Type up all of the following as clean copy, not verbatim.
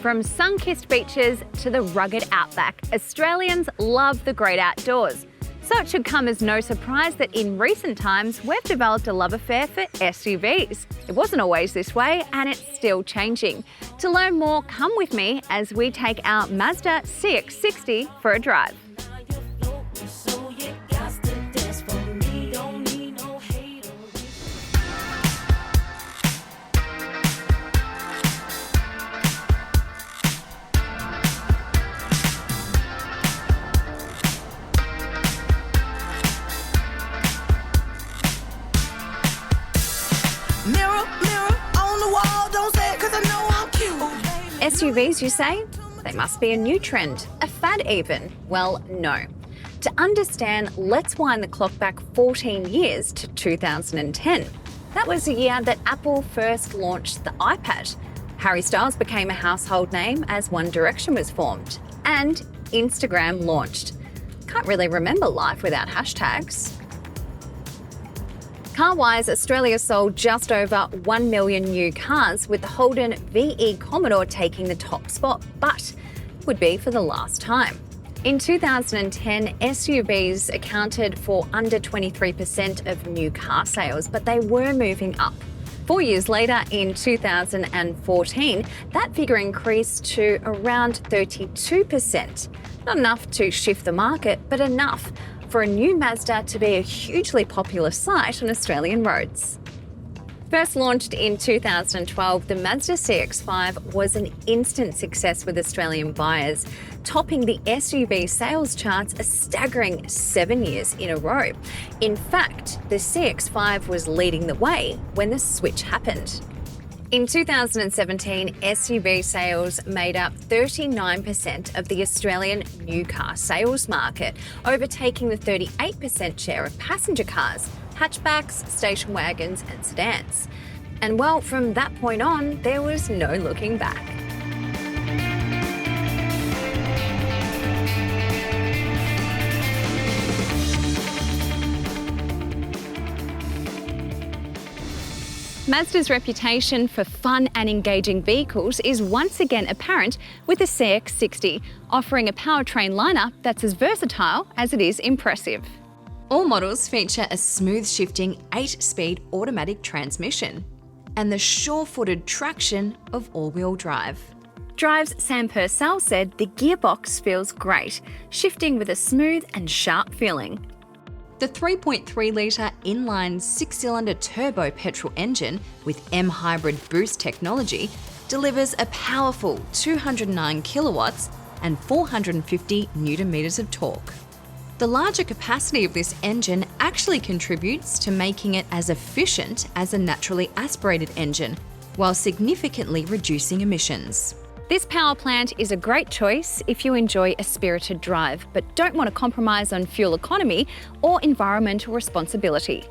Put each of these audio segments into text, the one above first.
From sun-kissed beaches to the rugged outback, Australians love the great outdoors. So it should come as no surprise that in recent times, we've developed a love affair for SUVs. It wasn't always this way, and it's still changing. To learn more, come with me as we take our Mazda CX-60 for a drive. Mirror, mirror on the wall, don't say it 'cause I know I'm cute. SUVs, you say? They must be a new trend, a fad even. Well, no. To understand, let's wind the clock back 14 years to 2010. That was the year that Apple first launched the iPad. Harry Styles became a household name as One Direction was formed. And Instagram launched. Can't really remember life without hashtags. Car-wise, Australia sold just over 1 million new cars, with the Holden VE Commodore taking the top spot, but would be for the last time. In 2010, SUVs accounted for under 23% of new car sales, but they were moving up. 4 years later, in 2014, that figure increased to around 32%. Not enough to shift the market, but enough for a new Mazda to be a hugely popular sight on Australian roads. First launched in 2012, the Mazda CX-5 was an instant success with Australian buyers, topping the SUV sales charts a staggering 7 years in a row. In fact, the CX-5 was leading the way when the switch happened. In 2017, SUV sales made up 39% of the Australian new car sales market, overtaking the 38% share of passenger cars, hatchbacks, station wagons and sedans. And well, from that point on, there was no looking back. Mazda's reputation for fun and engaging vehicles is once again apparent with the CX-60, offering a powertrain lineup that's as versatile as it is impressive. All models feature a smooth-shifting 8-speed automatic transmission and the sure-footed traction of all-wheel drive. Drive's Sam Purcell said the gearbox feels great, shifting with a smooth and sharp feeling. The 3.3-litre inline 6-cylinder turbo petrol engine with M-hybrid boost technology delivers a powerful 209 kilowatts and 450 newton-meters of torque. The larger capacity of this engine actually contributes to making it as efficient as a naturally aspirated engine, while significantly reducing emissions. This power plant is a great choice if you enjoy a spirited drive, but don't want to compromise on fuel economy or environmental responsibility.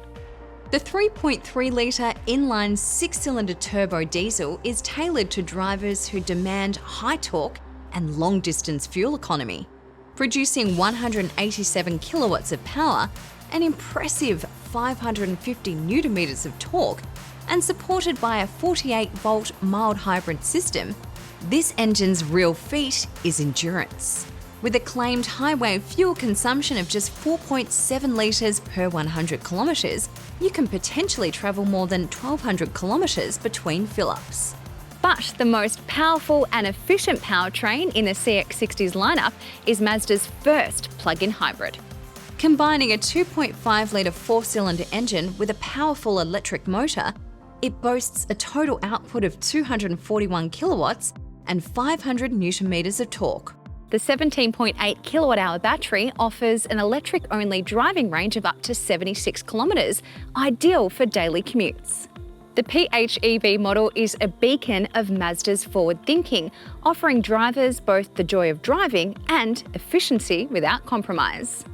The 3.3-litre inline 6-cylinder turbo diesel is tailored to drivers who demand high torque and long-distance fuel economy, producing 187 kilowatts of power, an impressive 550 newton-meters of torque, and supported by a 48-volt mild hybrid system. This engine's real feat is endurance. With a claimed highway fuel consumption of just 4.7 litres per 100 kilometres, you can potentially travel more than 1,200 kilometres between fill-ups. But the most powerful and efficient powertrain in the CX-60's lineup is Mazda's first plug-in hybrid. Combining a 2.5-litre 4-cylinder engine with a powerful electric motor, it boasts a total output of 241 kilowatts and 500 newton-meters of torque. The 17.8 kilowatt-hour battery offers an electric-only driving range of up to 76 kilometres, ideal for daily commutes. The PHEV model is a beacon of Mazda's forward thinking, offering drivers both the joy of driving and efficiency without compromise.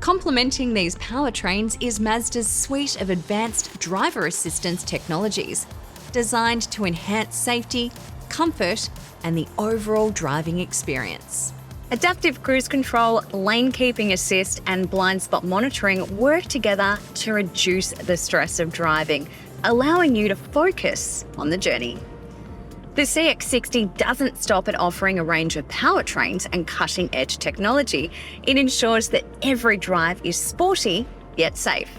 Complementing these powertrains is Mazda's suite of advanced driver assistance technologies, designed to enhance safety, comfort, and the overall driving experience. Adaptive cruise control, lane keeping assist, and blind spot monitoring work together to reduce the stress of driving, allowing you to focus on the journey. The CX-60 doesn't stop at offering a range of powertrains and cutting-edge technology. It ensures that every drive is sporty yet safe.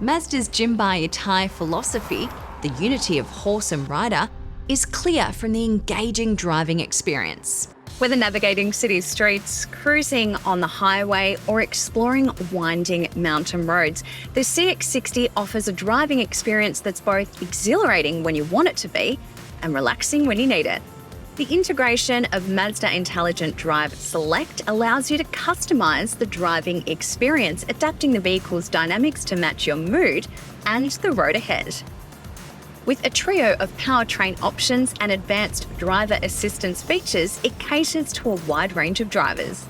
Mazda's Jim-by-Your-Tyre philosophy, the unity of horse and rider, is clear from the engaging driving experience. Whether navigating city streets, cruising on the highway, or exploring winding mountain roads, the CX-60 offers a driving experience that's both exhilarating when you want it to be and relaxing when you need it. The integration of Mazda Intelligent Drive Select allows you to customize the driving experience, adapting the vehicle's dynamics to match your mood and the road ahead. With a trio of powertrain options and advanced driver assistance features, it caters to a wide range of drivers.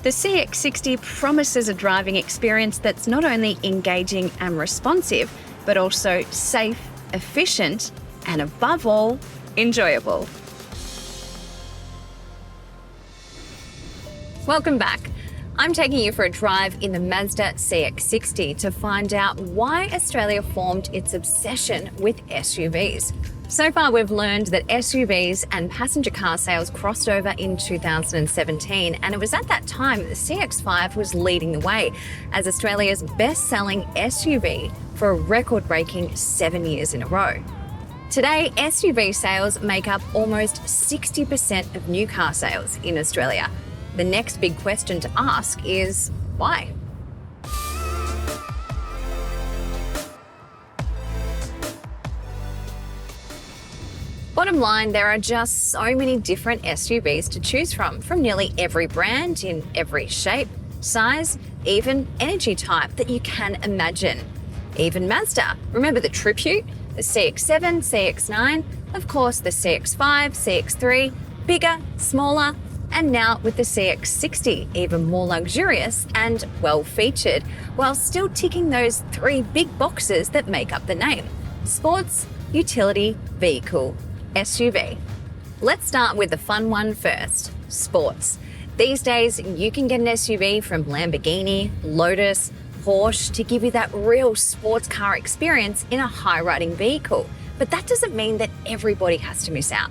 The CX-60 promises a driving experience that's not only engaging and responsive, but also safe, efficient, and above all, enjoyable. Welcome back. I'm taking you for a drive in the Mazda CX-60 to find out why Australia formed its obsession with SUVs. So far, we've learned that SUVs and passenger car sales crossed over in 2017, and it was at that time that the CX-5 was leading the way as Australia's best-selling SUV for a record-breaking 7 years in a row. Today, SUV sales make up almost 60% of new car sales in Australia. The next big question to ask is why? Bottom line, there are just so many different SUVs to choose from nearly every brand, in every shape, size, even energy type that you can imagine. Even Mazda. Remember the Tribute, the CX-7, CX-9, of course the CX-5, CX-3, bigger, smaller, and now with the CX-60, even more luxurious and well-featured, while still ticking those three big boxes that make up the name: sports, utility, vehicle, SUV. Let's start with the fun one first, sports. These days, you can get an SUV from Lamborghini, Lotus, Porsche to give you that real sports car experience in a high-riding vehicle. But that doesn't mean that everybody has to miss out.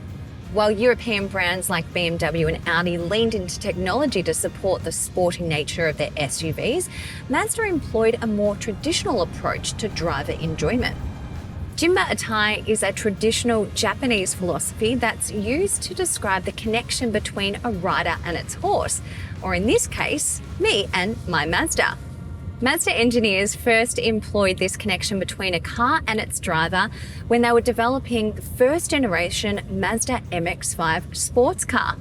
While European brands like BMW and Audi leaned into technology to support the sporting nature of their SUVs, Mazda employed a more traditional approach to driver enjoyment. Jimba-Atai is a traditional Japanese philosophy that's used to describe the connection between a rider and its horse, or in this case, me and my Mazda. Mazda engineers first employed this connection between a car and its driver when they were developing the first generation Mazda MX-5 sports car.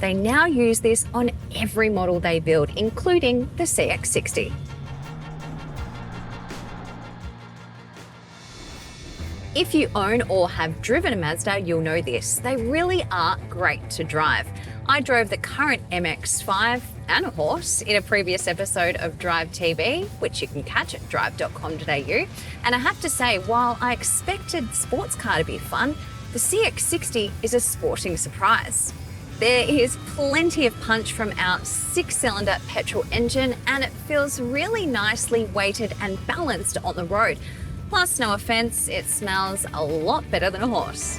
They now use this on every model they build, including the CX-60. If you own or have driven a Mazda, you'll know this. They really are great to drive. I drove the current MX-5 and a horse in a previous episode of Drive TV, which you can catch at drive.com.au. And I have to say, while I expected sports car to be fun, the CX-60 is a sporting surprise. There is plenty of punch from our 6-cylinder petrol engine, and it feels really nicely weighted and balanced on the road. Plus, no offense, it smells a lot better than a horse.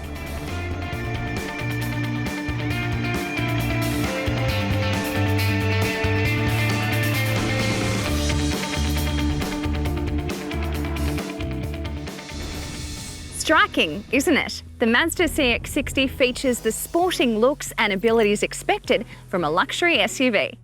Striking, isn't it? The Mazda CX-60 features the sporting looks and abilities expected from a luxury SUV.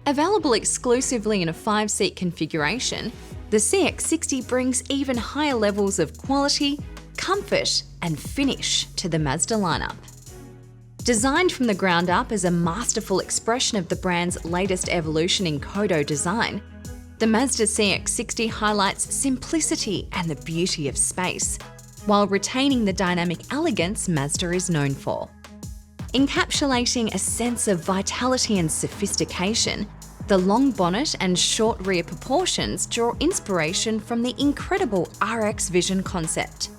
Available exclusively in a 5-seat configuration, the CX-60 brings even higher levels of quality, comfort, and finish to the Mazda lineup. Designed from the ground up as a masterful expression of the brand's latest evolution in Kodo design, the Mazda CX-60 highlights simplicity and the beauty of space, while retaining the dynamic elegance Mazda is known for. Encapsulating a sense of vitality and sophistication, the long bonnet and short rear proportions draw inspiration from the incredible RX Vision concept.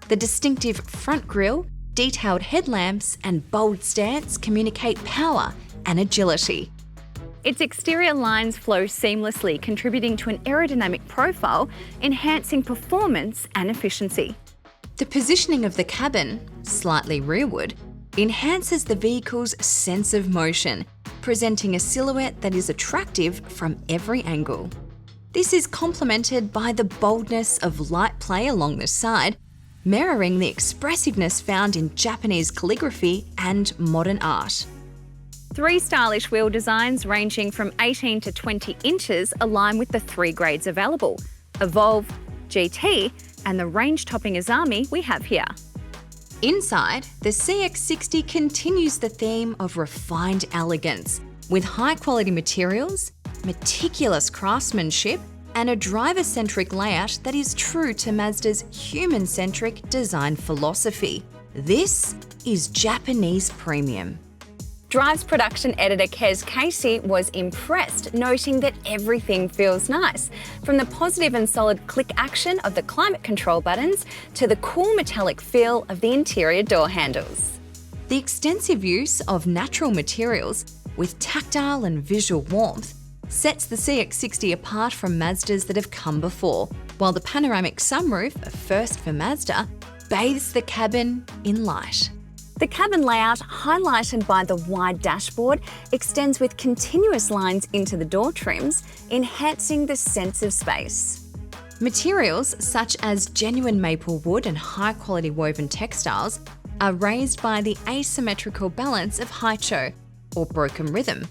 The distinctive front grille, detailed headlamps, and bold stance communicate power and agility. Its exterior lines flow seamlessly, contributing to an aerodynamic profile, enhancing performance and efficiency. The positioning of the cabin, slightly rearward, enhances the vehicle's sense of motion, presenting a silhouette that is attractive from every angle. This is complemented by the boldness of light play along the side, mirroring the expressiveness found in Japanese calligraphy and modern art. 3 stylish wheel designs ranging from 18 to 20 inches align with the 3 grades available: Evolve, GT, and the range-topping Azami we have here. Inside, the CX-60 continues the theme of refined elegance, with high-quality materials, meticulous craftsmanship, and a driver-centric layout that is true to Mazda's human-centric design philosophy. This is Japanese premium. Drive's production editor Kez Casey was impressed, noting that everything feels nice, from the positive and solid click action of the climate control buttons to the cool metallic feel of the interior door handles. The extensive use of natural materials with tactile and visual warmth sets the CX-60 apart from Mazdas that have come before, while the panoramic sunroof, a first for Mazda, bathes the cabin in light. The cabin layout, highlighted by the wide dashboard, extends with continuous lines into the door trims, enhancing the sense of space. Materials such as genuine maple wood and high-quality woven textiles are raised by the asymmetrical balance of haicho, or broken rhythm,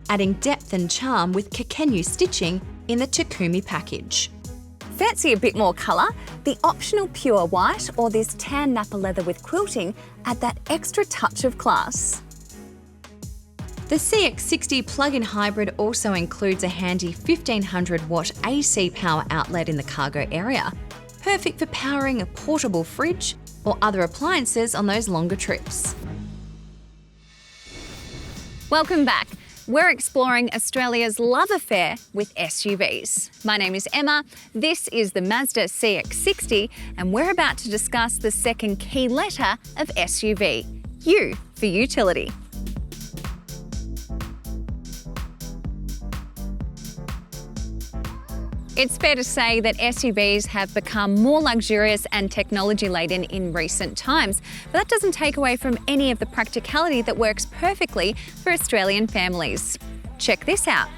adding depth and charm with Kakenyu stitching in the Takumi package. Fancy a bit more colour? The optional pure white or this tan nappa leather with quilting add that extra touch of class. The CX-60 plug-in hybrid also includes a handy 1500-watt AC power outlet in the cargo area, perfect for powering a portable fridge or other appliances on those longer trips. Welcome back. We're exploring Australia's love affair with SUVs. My name is Emma, this is the Mazda CX-60, and we're about to discuss the second key letter of SUV, U for utility. It's fair to say that SUVs have become more luxurious and technology-laden in recent times, but that doesn't take away from any of the practicality that works perfectly for Australian families. Check this out.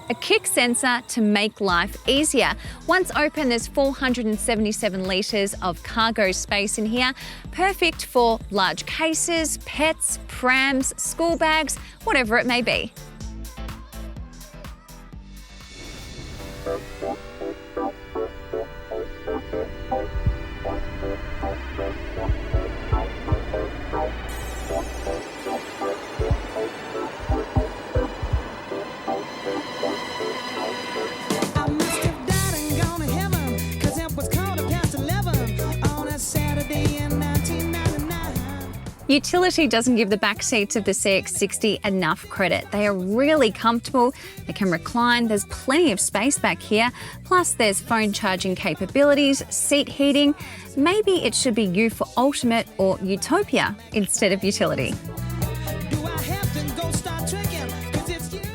A kick sensor to make life easier. Once open, there's 477 litres of cargo space in here, perfect for large cases, pets, prams, school bags, whatever it may be. Utility doesn't give the back seats of the CX-60 enough credit. They are really comfortable, they can recline, there's plenty of space back here, plus there's phone charging capabilities, seat heating. Maybe it should be U for ultimate or utopia instead of utility.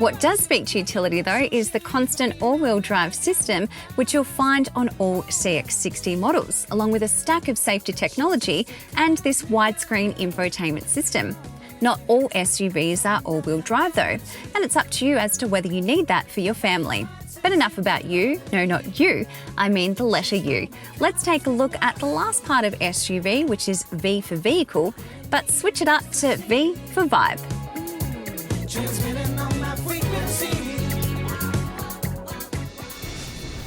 What does speak to utility though is the constant all-wheel drive system, which you'll find on all CX-60 models, along with a stack of safety technology and this widescreen infotainment system. Not all SUVs are all-wheel drive though, and it's up to you as to whether you need that for your family. But enough about you, no, not you, I mean the letter U. Let's take a look at the last part of SUV, which is V for vehicle, but switch it up to V for vibe.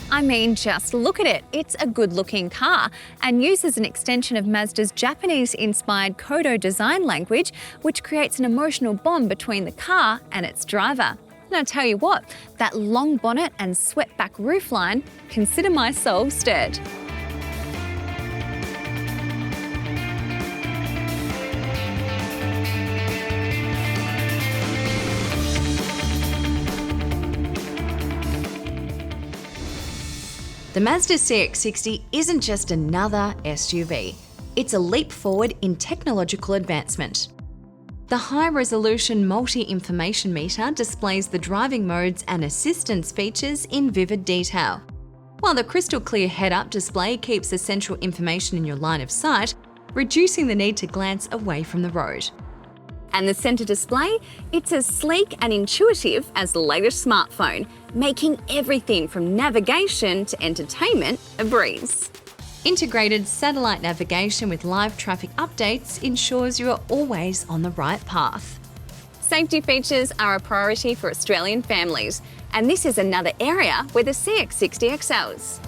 I mean, just look at it. It's a good-looking car and uses an extension of Mazda's Japanese-inspired Kodo design language, which creates an emotional bond between the car and its driver. And I tell you what, that long bonnet and swept-back roofline, consider my soul stirred. The Mazda CX-60 isn't just another SUV, it's a leap forward in technological advancement. The high-resolution multi-information meter displays the driving modes and assistance features in vivid detail. while the crystal clear head-up display keeps essential information in your line of sight, reducing the need to glance away from the road. And the centre display? It's as sleek and intuitive as the latest smartphone, making everything from navigation to entertainment a breeze. Integrated satellite navigation with live traffic updates ensures you are always on the right path. Safety features are a priority for Australian families, and this is another area where the CX-60 excels.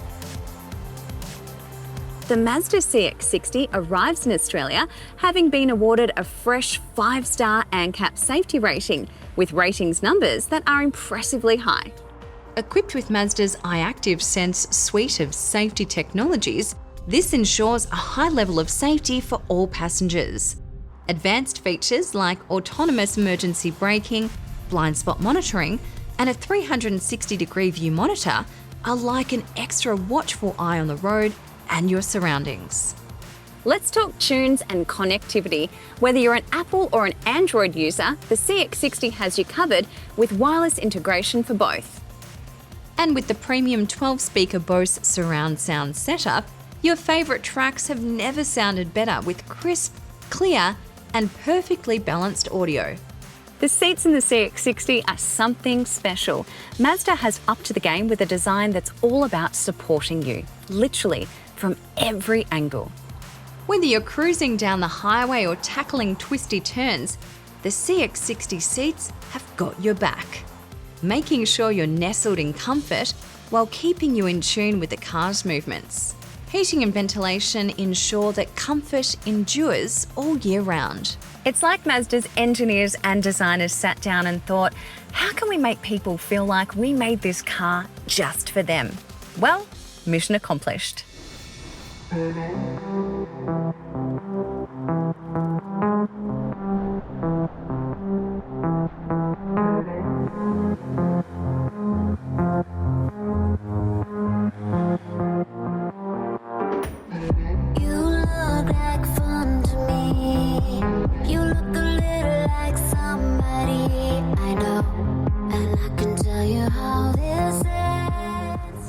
The Mazda CX-60 arrives in Australia having been awarded a fresh 5-star ANCAP safety rating, with ratings numbers that are impressively high. Equipped with Mazda's iActive Sense suite of safety technologies, this ensures a high level of safety for all passengers. Advanced features like autonomous emergency braking, blind spot monitoring, and a 360-degree view monitor are like an extra watchful eye on the road and your surroundings. Let's talk tunes and connectivity. Whether you're an Apple or an Android user, the CX-60 has you covered with wireless integration for both. And with the premium 12-speaker Bose surround sound setup, your favourite tracks have never sounded better with crisp, clear, and perfectly balanced audio. The seats in the CX-60 are something special. Mazda has upped the game with a design that's all about supporting you, literally, from every angle. Whether you're cruising down the highway or tackling twisty turns, the CX-60 seats have got your back, making sure you're nestled in comfort while keeping you in tune with the car's movements. Heating and ventilation ensure that comfort endures all year round. It's like Mazda's engineers and designers sat down and thought, how can we make people feel like we made this car just for them? Well, mission accomplished.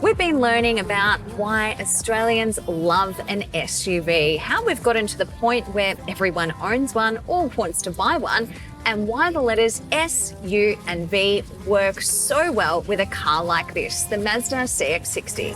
We've been learning about why Australians love an SUV, how we've gotten to the point where everyone owns one or wants to buy one, and why the letters S, U and V work so well with a car like this, the Mazda CX-60.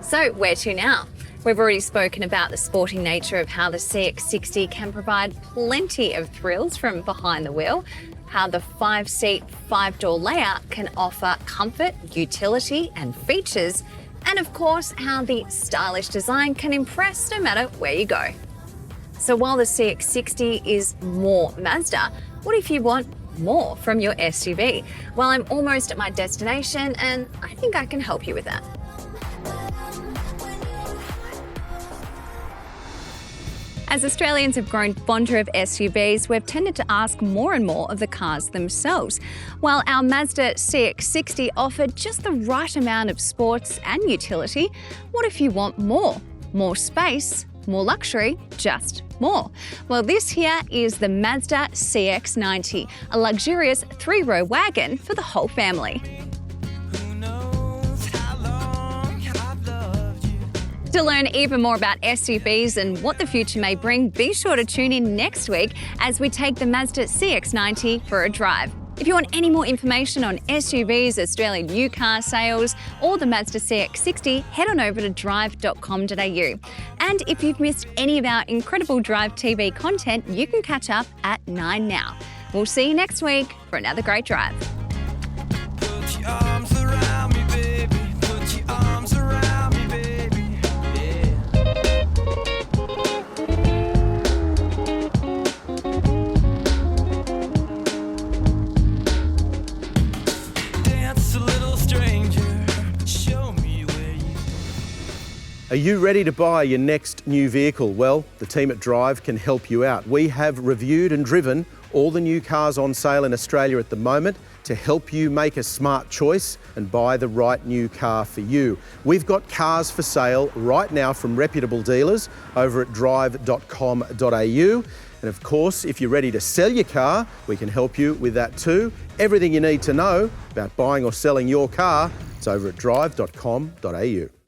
So where to now? We've already spoken about the sporting nature of how the CX-60 can provide plenty of thrills from behind the wheel, how the 5-seat, 5-door layout can offer comfort, utility and features, and of course how the stylish design can impress no matter where you go. So while the CX-60 is more Mazda, what if you want more from your SUV? Well, I'm almost at my destination and I think I can help you with that. As Australians have grown fonder of SUVs, we've tended to ask more and more of the cars themselves. While our Mazda CX-60 offered just the right amount of sports and utility, what if you want more? More space, more luxury, just more? Well, this here is the Mazda CX-90, a luxurious 3-row wagon for the whole family. To learn even more about SUVs and what the future may bring, be sure to tune in next week as we take the Mazda CX-90 for a drive. If you want any more information on SUVs, Australian new car sales, or the Mazda CX-60, head on over to drive.com.au. And if you've missed any of our incredible Drive TV content, you can catch up at 9 now. We'll see you next week for another great drive. Put your arms around me, baby. Put your arms around me, baby. Are you ready to buy your next new vehicle? Well, the team at Drive can help you out. We have reviewed and driven all the new cars on sale in Australia at the moment to help you make a smart choice and buy the right new car for you. We've got cars for sale right now from reputable dealers over at drive.com.au. And of course, if you're ready to sell your car, we can help you with that too. Everything you need to know about buying or selling your car, it's over at drive.com.au.